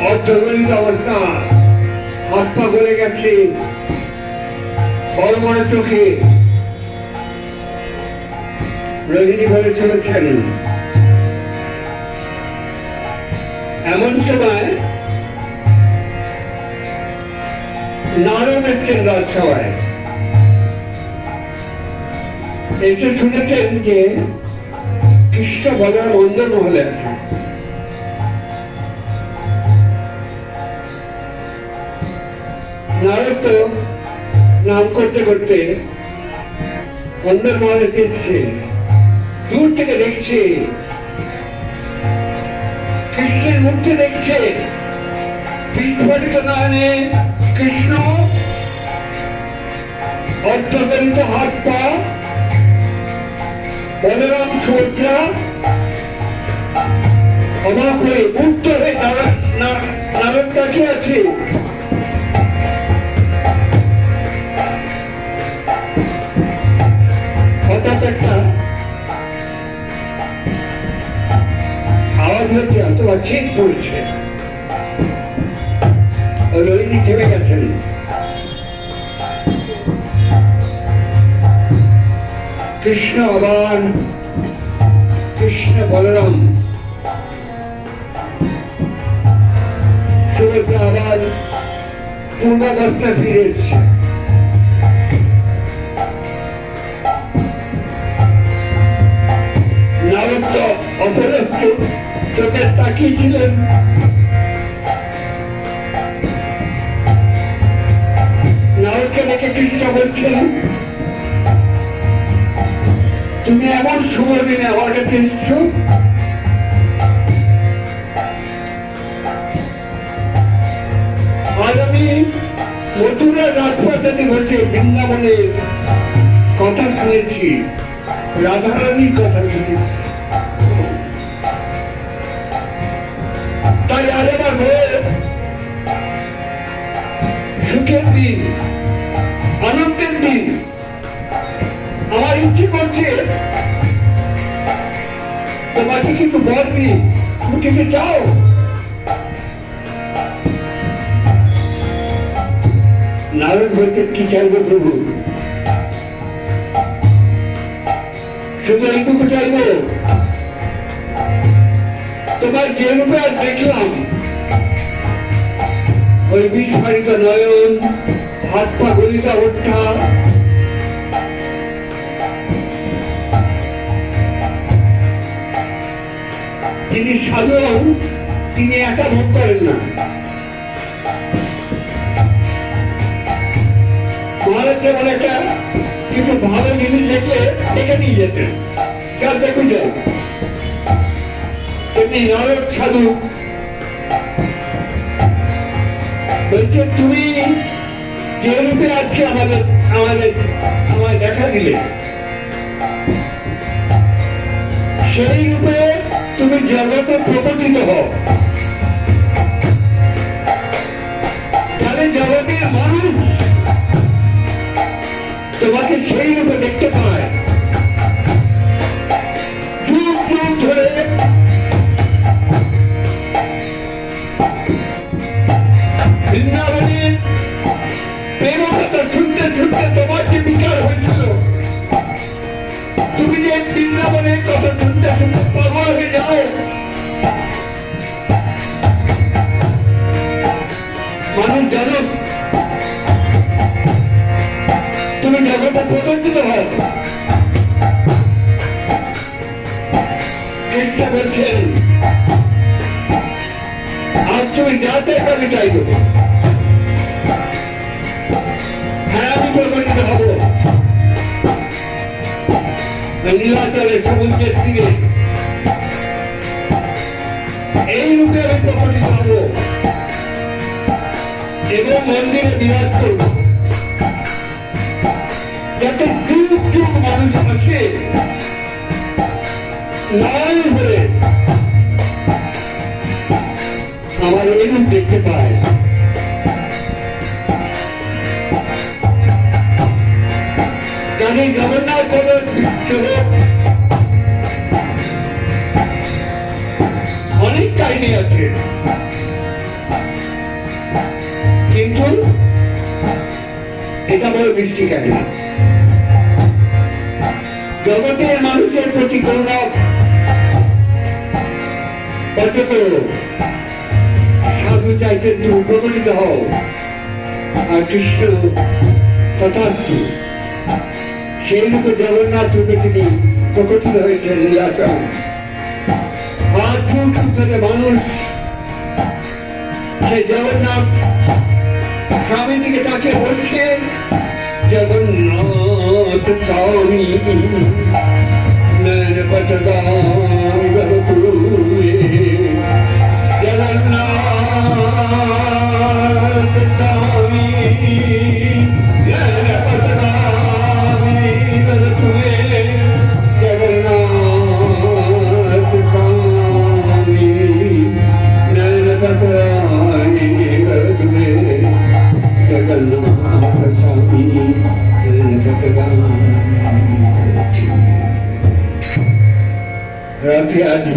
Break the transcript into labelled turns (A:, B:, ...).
A: অর্ধগলিত অবস্থা, হাত পা গলে গেছে, বড় বড় চোখে রোহিণী ঘরে চলেছেন। এমন সময় নারদ এসছেন রাজসভায়। এসে শুনেছেন যে কৃষ্ণ বলরাম অন্দর মহলে আছে। নারদ তো নাম করতে করতে অন্দর মহলে দেখছে, দূর থেকে দেখছে, কৃষ্ণের মুখে দেখছে, বিস্ফোরিত নয়নে কৃষ্ণ, অর্ধগলিত হাত পা, বলরাম সুভদ্রা অবাক হয়ে মুক্ত হয়ে নারদ তাকিয়ে আছে। হঠাৎ একটা আওয়াজ হচ্ছে, অথবা ছিট পড়ছে। রোহিণী থেমে গেছেন। কৃষ্ণ আবার, কৃষ্ণ বলরাম সুভদ্রা আবার পূর্বাবস্থা ফিরে এসছে। নারদ তো অপলব্ধ চোখে তাকিয়েছিলেন। নারদকে দেখে কৃষ্ণ বলছেন, তুমি এমন শুভ দিনে আমার কাছে এসছো। আজ আমি মথুরার রাজপ্রাসাদে বসে বৃন্দাবনের কথা শুনেছি, রাধারানীর কথা শুনেছি। তাই আজ আমার হয়ে সুখের দিন, আনন্দের দিন। আমার ইচ্ছে করছে তোমাকে কিছু বলবি, তুমি কিছু চাও? নারদ বলছে, কি চাইবো প্রভু? শুধু এইটুকু চাইবো, তোমার যে রূপে আজ দেখলাম, ওই বিস্ফারিত নয়ন, হাত পা গলিত অবস্থা, যিনি সাধারণ, তিনি একা ভোগ করেন না। মহারাজ যেমন একটা কিন্তু ভালো জিনিস দেখলে ডেকে নিয়ে যেতেন, কার দেখুন যায়। তেমনি নারদ সাধু বলছে, তুমি যে রূপে আজকে আমায় দেখা দিলে, সেই রূপে তুমি জগতে প্রকটিত হও, তাহলে জগতের মানুষ তোমাকে সেই রূপে দেখতে পায়। যুগ যুগ ধরে বৃন্দাবনের প্রেম কথা শুনতে শুনতে তোমার যে বিচার হয়েছিল, তুমি যে বৃন্দাবনের কথা শুনতে শুনতে পাগল হয়ে যাও, মানুষ জানো তুমি জগতে প্রকটিত হও। চেষ্টা করছেন, আজ তুমি যা চাইবে আমি চাইব। হ্যাঁ, আমি প্রকটিত হব নীলাচলের সমুদ্রের দিকে, এই রূপে আমি প্রকটিত হব এবং মন্দিরে বিরাজ করব, যাতে যুগ যুগ মানুষ আসে লাল হয়ে আমার এই রূপ দেখতে পায়। কাজে জগন্নাথ দেবের অনেক কাহিনী আছে। এটা বড় বৃষ্টি কেন? জগতের মানুষের প্রতি করুণা অথচ সাধু চাইতে তুমি উপকৃত হও, আর কৃষ্ণ তথাস্তু। সেই রূপে জগন্নাথ রূপে তিনি প্রকটিত হয়েছেন লীলাচরণ। আর যুগ ধরে মানুষ সেই জগন্নাথ স্বামী দিকে তাকে বলছে, জগন্নাথ স্বামী নয়ন পথগামী বহুপুরে, জগন্নাথ স্বামী নয়ন পথগামী বহুপুরে, জগন্নাথ স্বামী নয়ন পথগামী বহুপুরে, জগন্নাথ স্বামী নয়ন পথগামী। রাতে আসবে।